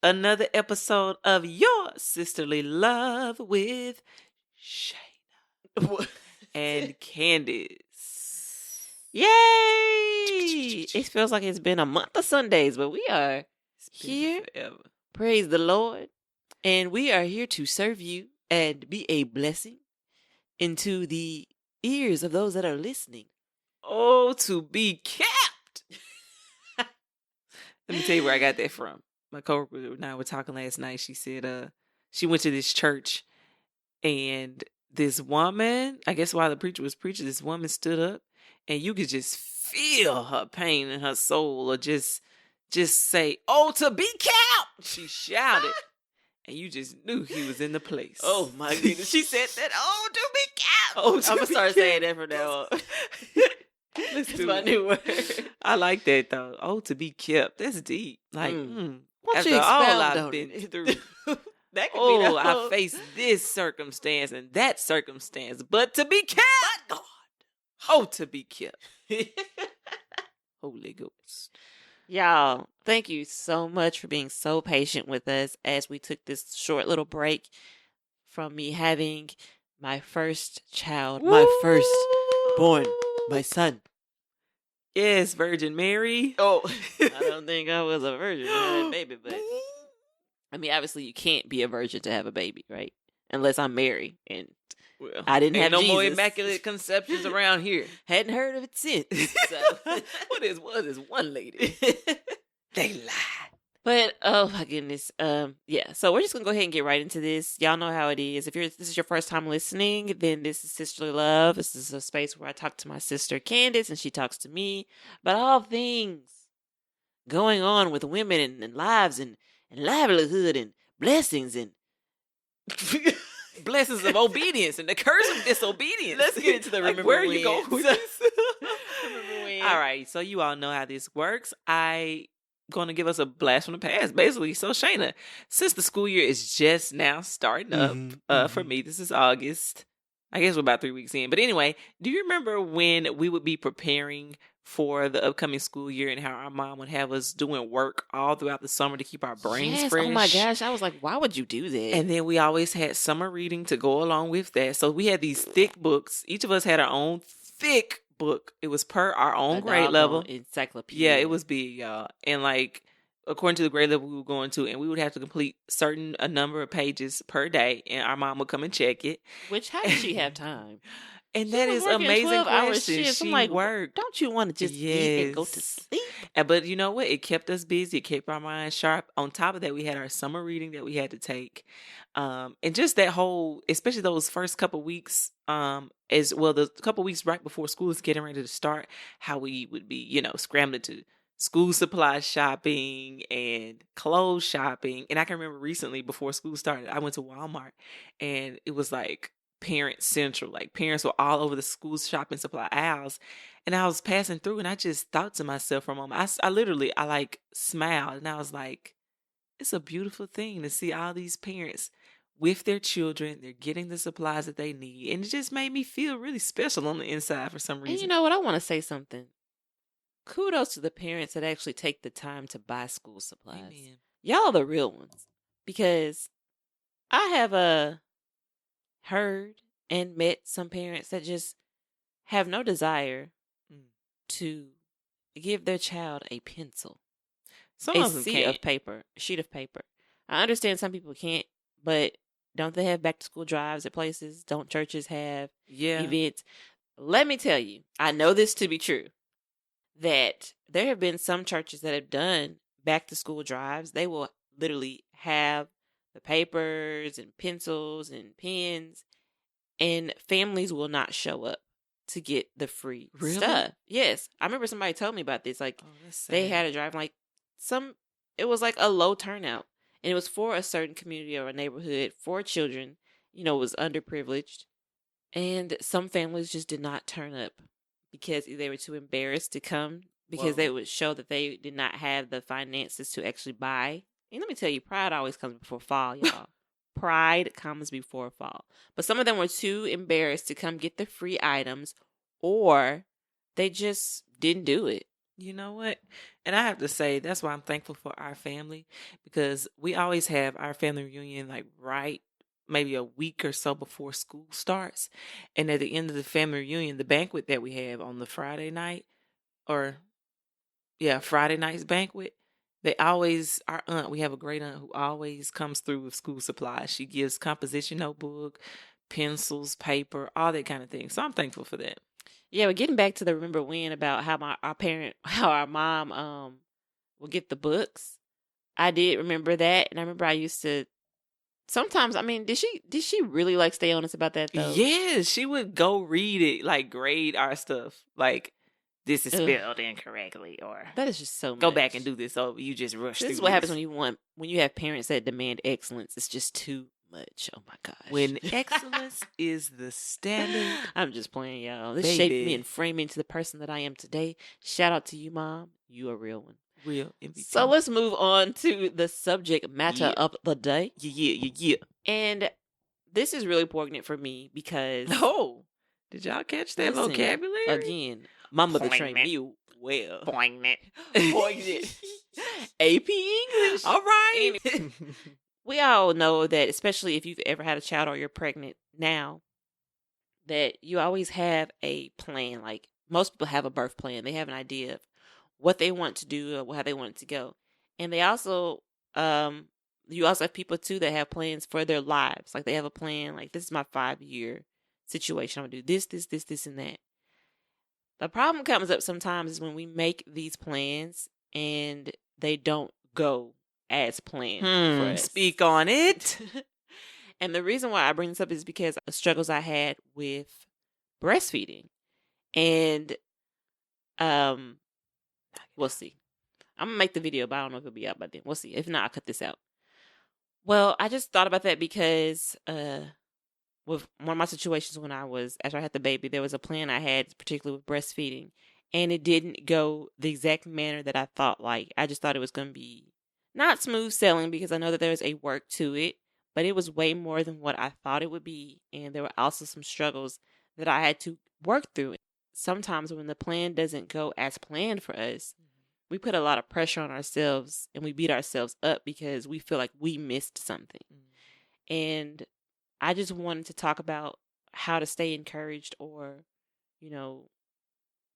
another episode of Your Sisterly Love with Shayna and Candace. Yay! It feels like it's been a month of Sundays, but we are here. Forever. Praise the Lord. And we are here to serve you and be a blessing into the ears of those that are listening. Oh, to be kept. Let me tell you where I got that from. My coworker and I were talking last night. She said she went to this church and this woman, I guess while the preacher was preaching, this woman stood up and you could just feel her pain in her soul, or just say, "Oh, to be kept." She shouted. And you just knew he was in the place. Oh my goodness. She said that. Oh, to be kept. Oh, I'm going to start saying that from now on. That's my new word. I like that though. Oh, to be kept. That's deep. Like, After all I've been through. That could be I faced this circumstance and that circumstance, but to be kept. But God. Oh, to be kept. Holy Ghost. Y'all, thank you so much for being so patient with us as we took this short little break from me having my first child, my first born, my son. Yes, Virgin Mary. Oh, I don't think I was a virgin to have a baby, but I mean, obviously you can't be a virgin to have a baby, right? Unless I'm Mary, and I didn't have no Jesus. more immaculate conceptions around here. Hadn't heard of it since. So what is one lady? They lie. But oh my goodness, yeah. So we're just gonna go ahead and get right into this. Y'all know how it is. If this is your first time listening, then this is Sisterly Love. This is a space where I talk to my sister Candace, and she talks to me about all things going on with women and lives and livelihood and blessings and blessings of obedience and the curse of disobedience. Let's get into the remember where when. you go with this. Remember when. All right, so you all know how this works. I going to give us a blast from the past, basically. So Shayna, since the school year is just now starting up, for me, this is August. I guess we're about 3 weeks in. But anyway, do you remember when we would be preparing for the upcoming school year and how our mom would have us doing work all throughout the summer to keep our brains fresh? Oh my gosh, I was like, why would you do that? And then we always had summer reading to go along with that. So we had these thick books. Each of us had our own thick book. It was per our own grade level. Encyclopedia. Yeah, it was big, y'all. And like, according to the grade level we were going to, and we would have to complete a number of pages per day, and our mom would come and check it. Which, how did she have time? And that is amazing question. She like, worked. Don't you want to just eat and go to sleep? But you know what? It kept us busy. It kept our minds sharp. On top of that, we had our summer reading that we had to take. And just that whole, especially those first couple weeks, as well, the couple weeks right before school is getting ready to start, how we would be, scrambling to school supply shopping and clothes shopping. And I can remember recently before school started, I went to Walmart and it was like parent central. Like parents were all over the school shopping supply aisles. And I was passing through and I just thought to myself for a moment, I literally smiled and I was like, it's a beautiful thing to see all these parents with their children. They're getting the supplies that they need. And it just made me feel really special on the inside for some reason. And you know what? I want to say something. Kudos to the parents that actually take the time to buy school supplies. Amen. Y'all the real ones. Because I have heard and met some parents that just have no desire to give their child a pencil. Some of them can't. Sheet of paper. I understand some people can't, but don't they have back to school drives at places? Don't churches have events? Let me tell you, I know this to be true, that there have been some churches that have done back to school drives. They will literally have the papers and pencils and pens, and families will not show up to get the free stuff. Yes. I remember somebody told me about this. Like, they had a drive, it was like a low turnout. And it was for a certain community or a neighborhood for children, was underprivileged. And some families just did not turn up because they were too embarrassed to come, because they would show that they did not have the finances to actually buy. And let me tell you, pride always comes before fall, y'all. Pride comes before fall. But some of them were too embarrassed to come get the free items, or they just didn't do it. You know what? And I have to say, that's why I'm thankful for our family, because we always have our family reunion like right maybe a week or so before school starts. And at the end of the family reunion, the banquet that we have on the Friday night, or yeah, Friday night's banquet, they always, our aunt, we have a great aunt who always comes through with school supplies. She gives composition notebook, pencils, paper, all that kind of thing. So I'm thankful for that. Yeah, but getting back to the remember when about how how our mom would get the books. I did remember that, and I remember I used to sometimes. I mean, did she really like stay on us about that though? Yes, she would go read it, like grade our stuff, like this is spelled incorrectly, or that is just so go much. back and do this. Oh, you just rushed. This is what happens when you have parents that demand excellence. It's just too much. Oh my gosh. When excellence is the standard. I'm just playing, y'all. This shaped me and framed me into the person that I am today. Shout out to you, Mom. You a real one. Real MVP. So let's move on to the subject matter of the day. Yeah. And this is really poignant for me because... Oh, did y'all catch that vocabulary? Again, my mother trained me well. Poignant. AP English. All right. We all know that, especially if you've ever had a child or you're pregnant now, that you always have a plan. Like most people have a birth plan. They have an idea of what they want to do or how they want it to go. And they also, you also have people too that have plans for their lives. Like they have a plan, like this is my 5-year situation. I'm going to do this, and that. The problem comes up sometimes is when we make these plans and they don't go as planned for us. Speak on it. And the reason why I bring this up is because of the struggles I had with breastfeeding. And we'll see. I'm going to make the video, but I don't know if it'll be out by then. We'll see. If not, I'll cut this out. Well, I just thought about that because with one of my situations after I had the baby, there was a plan I had, particularly with breastfeeding. And it didn't go the exact manner that I thought. Like, I just thought it was going to be not smooth sailing because I know that there's a work to it, but it was way more than what I thought it would be. And there were also some struggles that I had to work through. Sometimes when the plan doesn't go as planned for us, we put a lot of pressure on ourselves and we beat ourselves up because we feel like we missed something. And I just wanted to talk about how to stay encouraged or,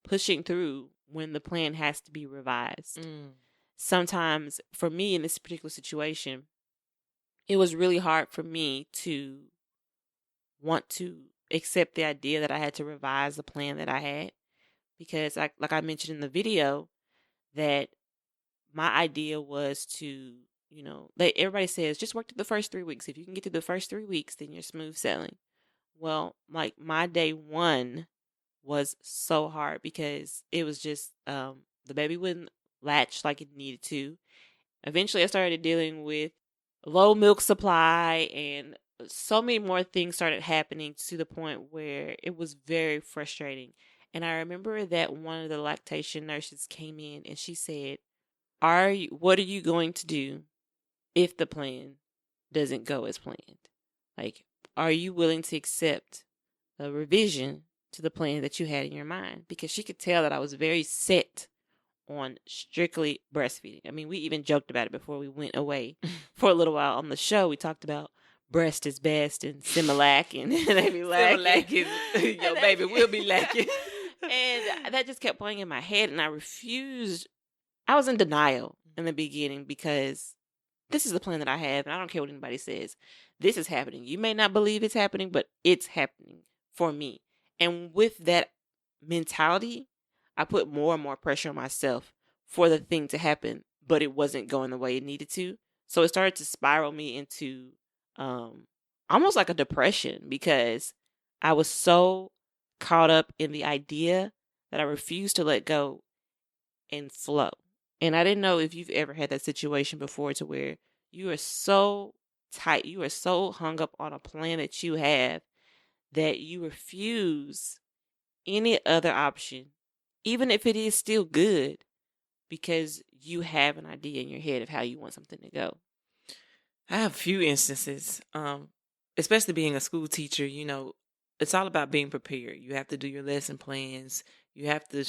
pushing through when the plan has to be revised. Sometimes for me in this particular situation, it was really hard for me to want to accept the idea that I had to revise the plan that I had because like I mentioned in the video that my idea was to, everybody says just work through the first 3 weeks. If you can get through the first 3 weeks, then you're smooth sailing. Well, like my day one was so hard because it was just the baby wouldn't latch like it needed to. Eventually I started dealing with low milk supply and so many more things started happening to the point where it was very frustrating. And I remember that one of the lactation nurses came in and she said, what are you going to do if the plan doesn't go as planned? Like, are you willing to accept a revision to the plan that you had in your mind? Because she could tell that I was very set on strictly breastfeeding. I mean, we even joked about it before we went away for a little while on the show. We talked about breast is best and Similac and they be lacking. Your baby will be lacking. And that just kept playing in my head and I refused. I was in denial in the beginning because this is the plan that I have and I don't care what anybody says. This is happening. You may not believe it's happening, but it's happening for me. And with that mentality, I put more and more pressure on myself for the thing to happen, but it wasn't going the way it needed to. So it started to spiral me into almost like a depression because I was so caught up in the idea that I refused to let go and flow. And I didn't know if you've ever had that situation before to where you are so tight, you are so hung up on a plan that you have that you refuse any other option, even if it is still good, because you have an idea in your head of how you want something to go. I have a few instances, especially being a school teacher, it's all about being prepared. You have to do your lesson plans. You have to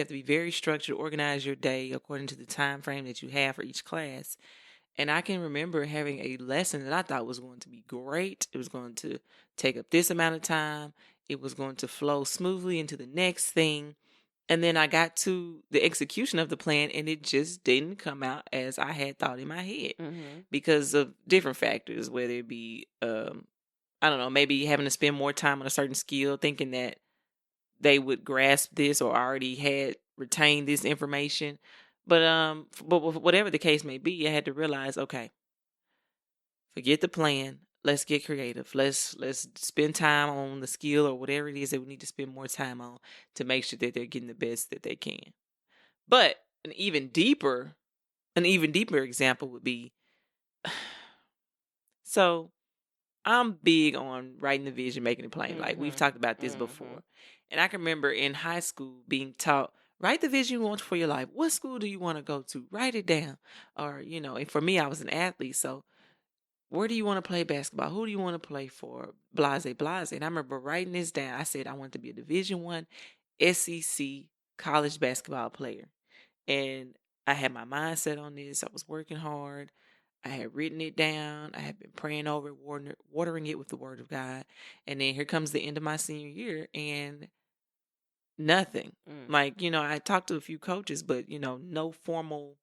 be very structured, organize your day according to the time frame that you have for each class. And I can remember having a lesson that I thought was going to be great. It was going to take up this amount of time. It was going to flow smoothly into the next thing. And then I got to the execution of the plan, and it just didn't come out as I had thought in my head because of different factors, whether it be, I don't know, maybe having to spend more time on a certain skill, thinking that they would grasp this or already had retained this information. But whatever the case may be, I had to realize, okay, forget the plan. Let's get creative. Let's spend time on the skill or whatever it is that we need to spend more time on to make sure that they're getting the best that they can. But an even deeper example would be, so I'm big on writing the vision, making it plain. Like we've talked about this before. And I can remember in high school being taught, write the vision you want for your life. What school do you want to go to? Write it down. Or, and for me, I was an athlete. So where do you want to play basketball? Who do you want to play for? Blase. And I remember writing this down. I said I wanted to be a Division I SEC college basketball player. And I had my mindset on this. I was working hard. I had written it down. I had been praying over it, watering it with the word of God. And then here comes the end of my senior year and nothing. Like, I talked to a few coaches, but, no formal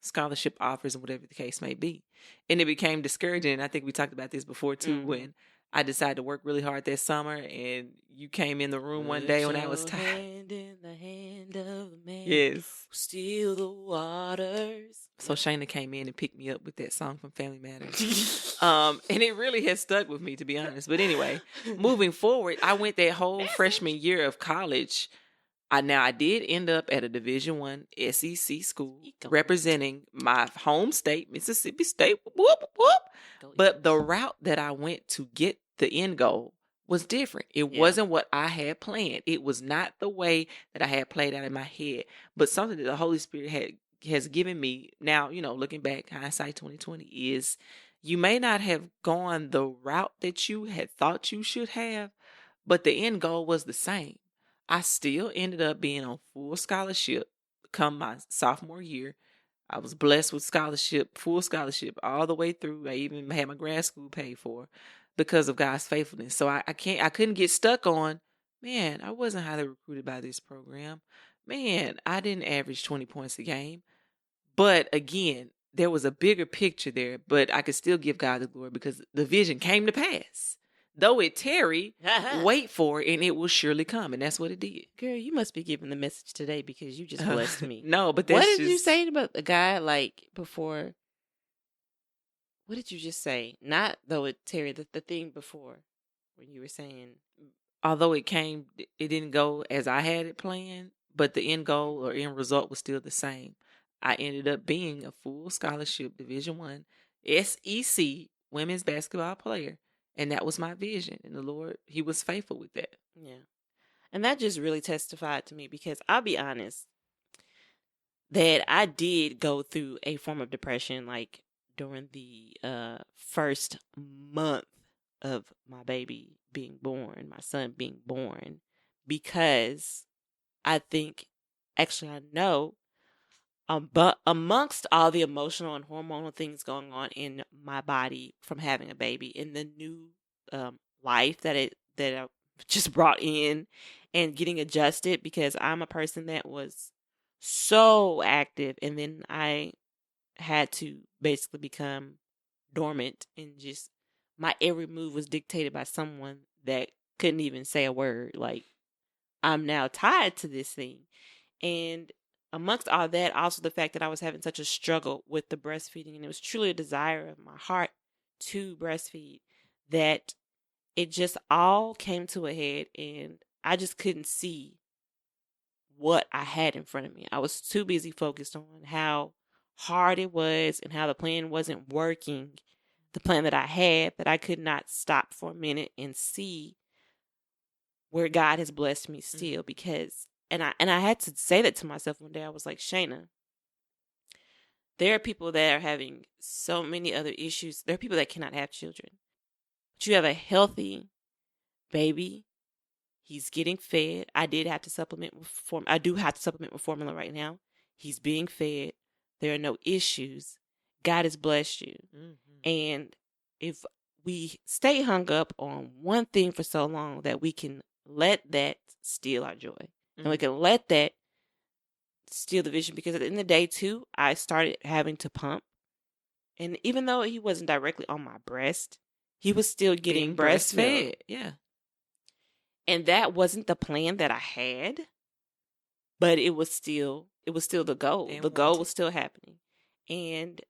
scholarship offers or whatever the case may be. And it became discouraging. And I think we talked about this before too, when I decided to work really hard that summer and you came in the room one day when I was tired. Hand in the hand of the man. Yes. Still the waters. So Shayna came in and picked me up with that song from Family Matters. And it really has stuck with me, to be honest. But anyway, moving forward, I went that whole freshman year of college. I did end up at a Division I SEC school representing my home state, Mississippi State. Whoop, whoop. But the route that I went to get the end goal was different. It wasn't what I had planned. It was not the way that I had played out in my head, but something that the Holy Spirit has given me. Now, looking back, hindsight 2020 is you may not have gone the route that you had thought you should have, but the end goal was the same. I still ended up being on full scholarship come my sophomore year. I was blessed with full scholarship all the way through. I even had my grad school paid for because of God's faithfulness. So I couldn't get stuck on, man, I wasn't highly recruited by this program. Man, I didn't average 20 points a game. But again, there was a bigger picture there, but I could still give God the glory because the vision came to pass. Though it tarry, wait for it, and it will surely come. And that's what it did. Girl, you must be giving the message today because you just blessed me. No, but that's what did you say about the guy, like, before? What did you just say? Not though it tarry, the thing before when you were saying. Although it didn't go as I had it planned, but the end goal or end result was still the same. I ended up being a full scholarship Division I SEC women's basketball player. And that was my vision. And the Lord, He was faithful with that. Yeah. And that just really testified to me because I'll be honest that I did go through a form of depression like during the first month of my baby being born, my son being born, because I know but amongst all the emotional and hormonal things going on in my body from having a baby, in the new life that I just brought in and getting adjusted, because I'm a person that was so active, and then I had to basically become dormant, and just my every move was dictated by someone that couldn't even say a word. Like, I'm now tied to this thing. And amongst all that, also the fact that I was having such a struggle with the breastfeeding, and it was truly a desire of my heart to breastfeed, that it just all came to a head, and I just couldn't see what I had in front of me. I was too busy focused on how hard it was and how the plan wasn't working, the plan that I had, that I could not stop for a minute and see where God has blessed me still. Because And I had to say that to myself one day. I was like, Shayna, there are people that are having so many other issues. There are people that cannot have children. But you have a healthy baby. He's getting fed. I do have to supplement with formula right now. He's being fed. There are no issues. God has blessed you. Mm-hmm. And if we stay hung up on one thing for so long, that we can let that steal our joy. Mm-hmm. And we can let that steal the vision, because at the end of the day too, I started having to pump. And even though he wasn't directly on my breast, he was still getting breastfed. Yeah. And that wasn't the plan that I had, but it was still the goal. The goal was still happening. And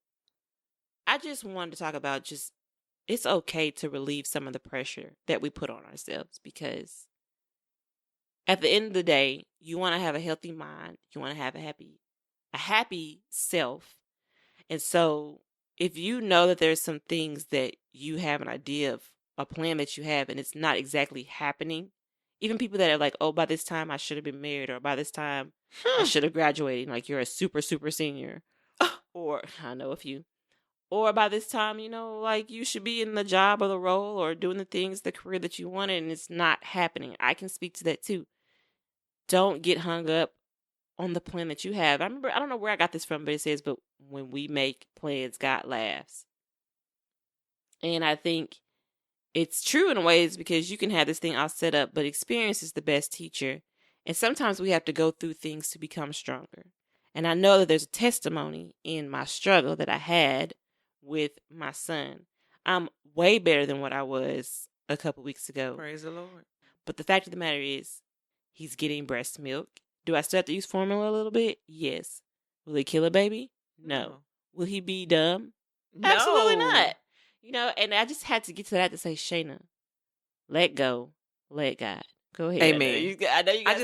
I just wanted to talk about just, it's okay to relieve some of the pressure that we put on ourselves, because at the end of the day, you want to have a healthy mind. You want to have a happy self. And so if you know that there's some things that you have an idea of, a plan that you have, and it's not exactly happening, even people that are like, oh, by this time I should have been married, or by this time I should have graduated, like you're a super, super senior, or I know a few, or by this time, like you should be in the job or the role or doing the career that you wanted, and it's not happening. I can speak to that too. Don't get hung up on the plan that you have. I don't know where I got this from, but it says, but when we make plans, God laughs. And I think it's true in ways, because you can have this thing all set up, but experience is the best teacher. And sometimes we have to go through things to become stronger. And I know that there's a testimony in my struggle that I had with my son. I'm way better than what I was a couple weeks ago. Praise the Lord. But the fact of the matter is, he's getting breast milk. Do I still have to use formula a little bit? Yes. Will it kill a baby? No. Will he be dumb? No. Absolutely not. And I just had to get to that to say, Shayna, let go, let God. Go ahead. Amen. I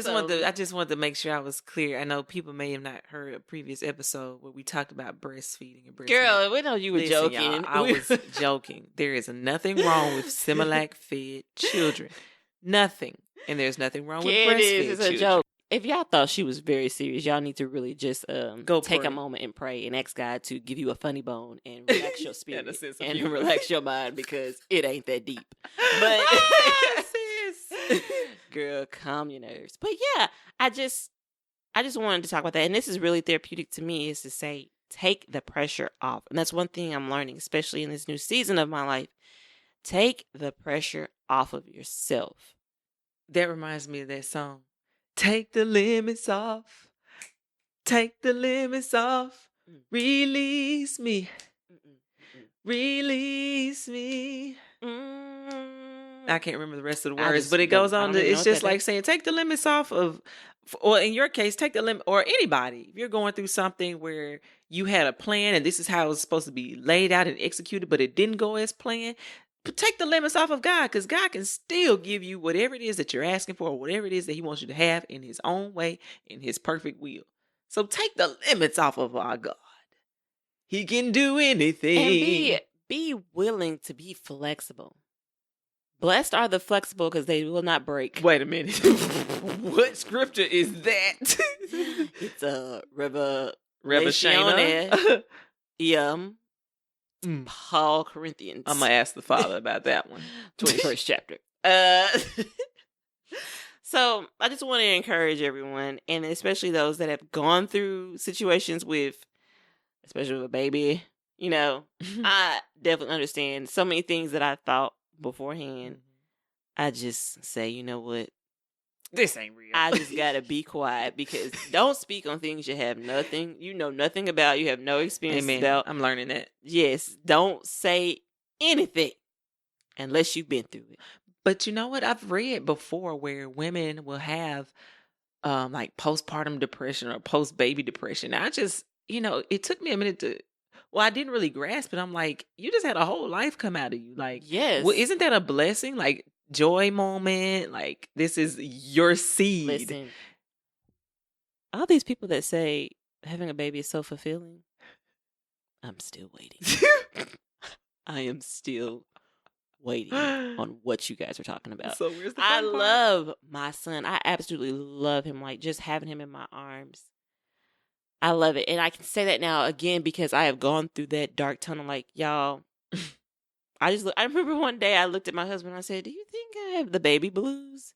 just wanted to make sure I was clear. I know people may have not heard a previous episode where we talked about breastfeeding and breastfeeding. Girl, we know you were joking. Y'all, I was joking. There is nothing wrong with Similac-fed children. Nothing. And there's nothing wrong with breastfeeding. It's a joke. If y'all thought she was very serious, y'all need to really just take a moment and pray and ask God to give you a funny bone and relax your spirit and relax your mind, because it ain't that deep. But girl, calm your nerves. But yeah, I just wanted to talk about that, and this is really therapeutic to me, is to say, take the pressure off. And that's one thing I'm learning, especially in this new season of my life. Take the pressure off of yourself. That reminds me of that song. Take the limits off. Take the limits off. Release me. Release me. I can't remember the rest of the words, but it goes on to, it's just like saying, take the limits off of, or in your case, take the limit, or anybody. If you're going through something where you had a plan and this is how it was supposed to be laid out and executed, but it didn't go as planned, but take the limits off of God, because God can still give you whatever it is that you're asking for, or whatever it is that he wants you to have in his own way, in his perfect will. So take the limits off of our God. He can do anything. And be willing to be flexible. Blessed are the flexible, because they will not break. Wait a minute. What scripture is that? It's a Revelation. Paul Corinthians. I'm going to ask the Father about that one. 21st chapter. So I just want to encourage everyone, and especially those that have gone through situations especially with a baby, I definitely understand so many things that I thought beforehand. I just say, you know what? This ain't real. I just got to be quiet, because don't speak on things you have nothing about, you have no experience about. I'm learning that. Yes. Don't say anything unless you've been through it. But you know what? I've read before where women will have like postpartum depression or post-baby depression. I just, it took me a minute I didn't really grasp it. I'm like, you just had a whole life come out of you. Like, yes. Well, isn't that a blessing? Like, joy moment. Like, this is your seed. Listen, all these people that say having a baby is so fulfilling, I'm still waiting. I am still waiting on what you guys are talking about. So where's the fun part? Love my son. I absolutely love him. Like, just having him in my arms, I love it. And I can say that now again, because I have gone through that dark tunnel. Like, y'all, I remember one day I looked at my husband and I said, do you think I have the baby blues?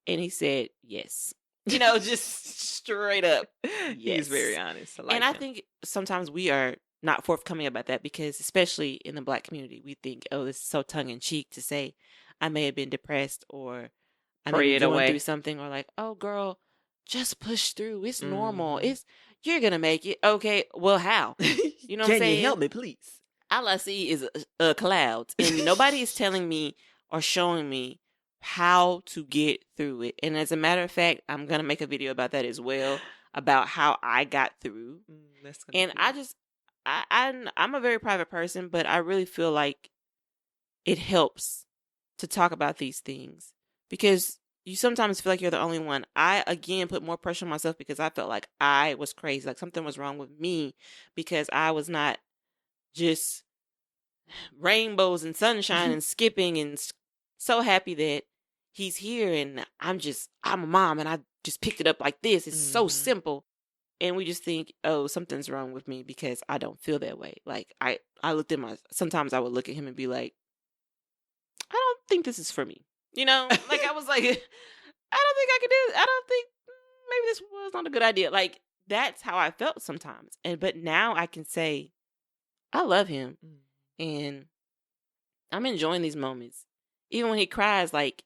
And he said, yes. You know, just straight up. Yes. He's very honest. I think sometimes we are not forthcoming about that because, especially in the Black community, we think, oh, this is so tongue-in-cheek to say I may have been depressed or I may be going through something, or like, oh, girl, just push through. It's normal. You're going to make it. Okay, well, how? You know what I'm saying? Can you help me, please? All I see is clouds, and nobody is telling me or showing me how to get through it. And as a matter of fact, I'm going to make a video about that as well, about how I got through. And I'm a very private person, but I really feel like it helps to talk about these things because you sometimes feel like you're the only one. I, again, put more pressure on myself because I felt like I was crazy, like something was wrong with me because I was not just rainbows and sunshine and skipping and so happy that he's here and I'm a mom and I just picked it up like this. It's so simple. And we just think, oh, something's wrong with me because I don't feel that way. Like sometimes I would look at him and be like, I don't think this is for me. You know, like I was like, I don't think I could do it. I don't think maybe this was not a good idea. Like that's how I felt sometimes. But now I can say, I love him and I'm enjoying these moments. Even when he cries, like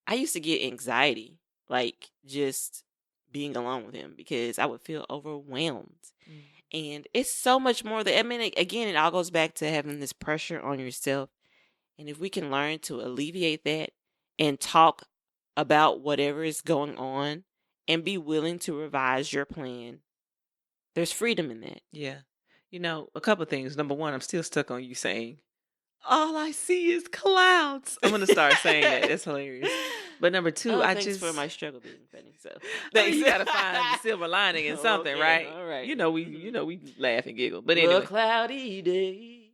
I used to get anxiety, like just being alone with him because I would feel overwhelmed. And it's so much more that, I mean, again, it all goes back to having this pressure on yourself. And if we can learn to alleviate that and talk about whatever is going on and be willing to revise your plan, there's freedom in that. Yeah. You know, a couple of things. Number one, I'm still stuck on you saying, all I see is clouds. I'm going to start saying that. It's hilarious. But number two, thanks for my struggle being funny. So thanks. You got to find the silver lining in something, right? All right. You know, we laugh and giggle. But anyway. A cloudy day.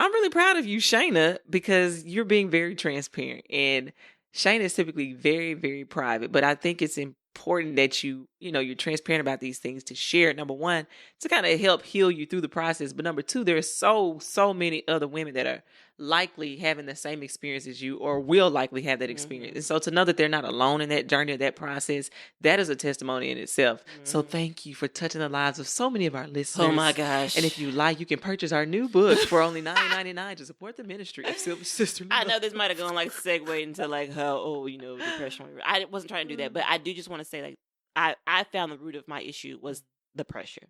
I'm really proud of you, Shayna, because you're being very transparent. And Shayna is typically very, very private. But I think it's important that you're transparent about these things to share. Number one, to kind of help heal you through the process. But number two, there's so many other women that are likely having the same experience as you or will likely have that experience. And so to know that they're not alone in that journey or that process, that is a testimony in itself. So thank you for touching the lives of so many of our listeners. Oh my gosh. And if you like, you can purchase our new book for only $9.99 to support the ministry of Silver Sister Love. I know this might have gone like segue into like how, depression. I wasn't trying to do that, but I do just want to say like, I found the root of my issue was the pressure.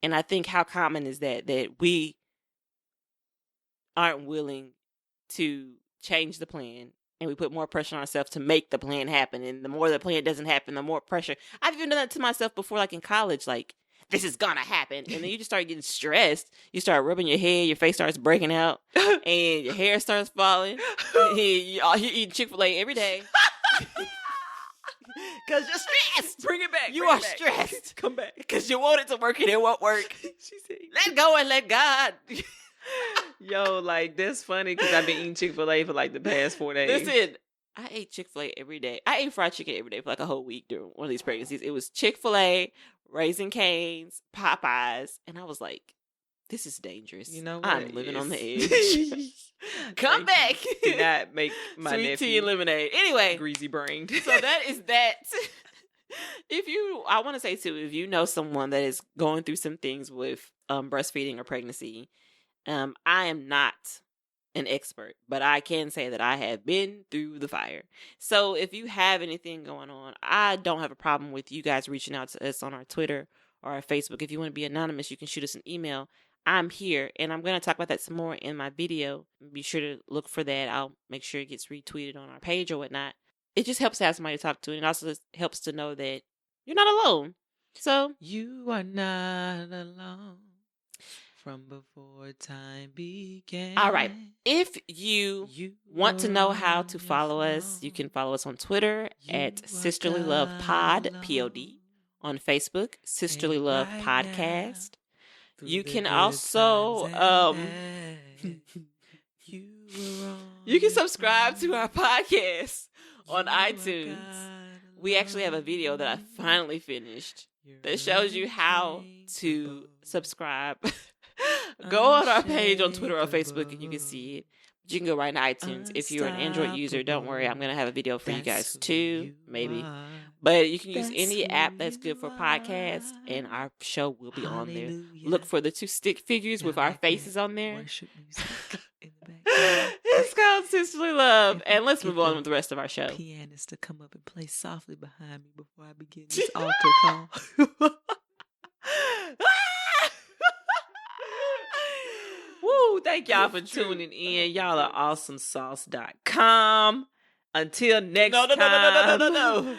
And I think how common is that we aren't willing to change the plan and we put more pressure on ourselves to make the plan happen. And the more the plan doesn't happen, the more pressure. I've even done that to myself before, like in college, like this is gonna happen. And then you just start getting stressed. You start rubbing your head, your face starts breaking out and your hair starts falling. You eat Chick-fil-A every day. Because you're stressed. Bring it back. You are stressed. Come back. Because you want it to work and it won't work. She said, let go and let God. Yo, like, that's funny because I've been eating Chick-fil-A for like the past 4 days. Listen, I ate Chick-fil-A every day. I ate fried chicken every day for like a whole week during one of these pregnancies. It was Chick-fil-A, Raising Cane's, Popeyes. And I was like, this is dangerous. You know what? I'm living on the edge. Come back. Do not make my sweet nephew tea and lemonade. Anyway. Greasy brained. So that is that. I want to say too, if you know someone that is going through some things with breastfeeding or pregnancy, I am not an expert, but I can say that I have been through the fire. So if you have anything going on, I don't have a problem with you guys reaching out to us on our Twitter or our Facebook. If you want to be anonymous, you can shoot us an email. I'm here, and I'm going to talk about that some more in my video. Be sure to look for that. I'll make sure it gets retweeted on our page or whatnot. It just helps to have somebody to talk to, and it also helps to know that you're not alone. So you are not alone from before time began. All right. If you want to know how to follow us, you can follow us on Twitter at Sisterly Love Pod, P-O-D. On Facebook, Sisterly Love Podcast. You can also you can subscribe to our podcast on iTunes. We actually have a video that I finally finished that shows you how to subscribe. Go on our page on Twitter or Facebook and you can see it. You can go right into iTunes. If you're an Android user, don't worry. I'm going to have a video for you guys too, maybe. But you can use any app that's good for podcasts, and our show will be on there. Look for the 2 stick figures with our faces on there. It's called Sisterly Love. And let's move on with the rest of our show. Pianist to come up and play softly behind me before I begin this altar call. Woo, thank y'all for tuning in. Y'all are awesomesauce.com. Until next time. No.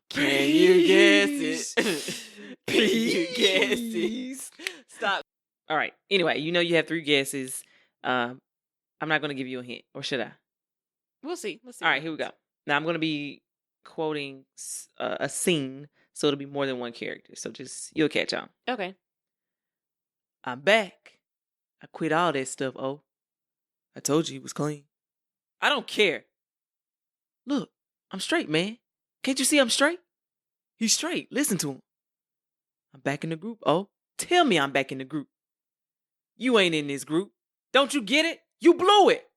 Can you guess it? Can you guess it? Stop. All right. Anyway, you have 3 guesses. I'm not going to give you a hint, or should I? We'll see. All right, here we go. Now, I'm going to be quoting a scene, so it'll be more than one character. So you'll catch on. Okay. I'm back. I quit all that stuff, I told you he was clean. I don't care. Look, I'm straight, man. Can't you see I'm straight? He's straight. Listen to him. I'm back in the group, Tell me I'm back in the group. You ain't in this group. Don't you get it? You blew it.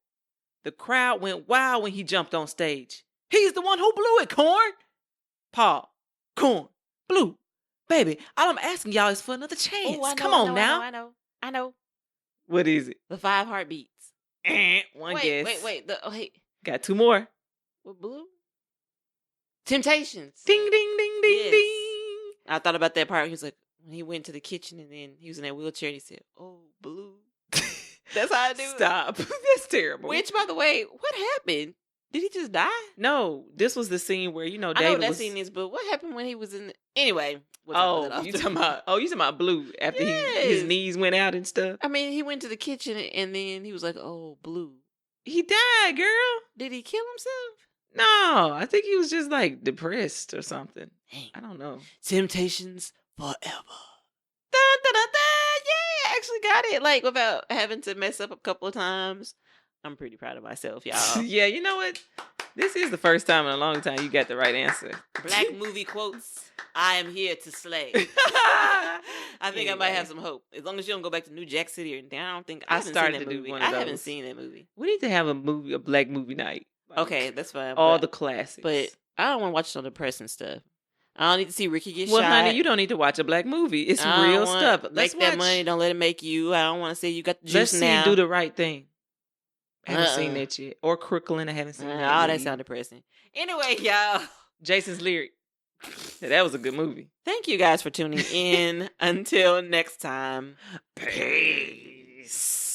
The crowd went wild when he jumped on stage. He's the one who blew it, Corn. Paul, Corn, Blue. Baby, all I'm asking y'all is for another chance. Come on now. I know. What is it? The 5 heartbeats. One guess. Wait. Got 2 more. What, Blue? Temptations. Ding, ding, ding, ding, ding. I thought about that part. He was like, when he went to the kitchen and then he was in that wheelchair and he said, "Oh, Blue." That's how I do it. Stop. That's terrible. Which, by the way, what happened? Did he just die? No, this was the scene where, David I know what that scene is, but what happened when he was in Anyway. You talking about Blue after his knees went out and stuff? I mean, he went to the kitchen and then he was like, "Oh, Blue." He died, girl. Did he kill himself? No, I think he was just like depressed or something. Dang. I don't know. Temptations forever. Dun, dun, dun, dun. Yeah, I actually got it. Like, without having to mess up a couple of times. I'm pretty proud of myself, y'all. Yeah, you know what? This is the first time in a long time you got the right answer. Black movie quotes. I am here to slay. I think I might have some hope. As long as you don't go back to New Jack City or anything. I don't think I started to do one of those. I haven't seen that movie. We need to have a black movie night. Like, okay, that's fine. All the classics. But I don't want to watch no depressing stuff. I don't need to see Ricky get shot. Well, honey, you don't need to watch a black movie. It's real stuff. Let's make that money. Don't let it make you. I don't want to say you got the juice now. Let's see Do the Right Thing. I haven't seen that yet. Or Crooklyn. I haven't seen that. Oh, that sounds depressing. Anyway, y'all. Jason's Lyric. That was a good movie. Thank you guys for tuning in. Until next time. Peace.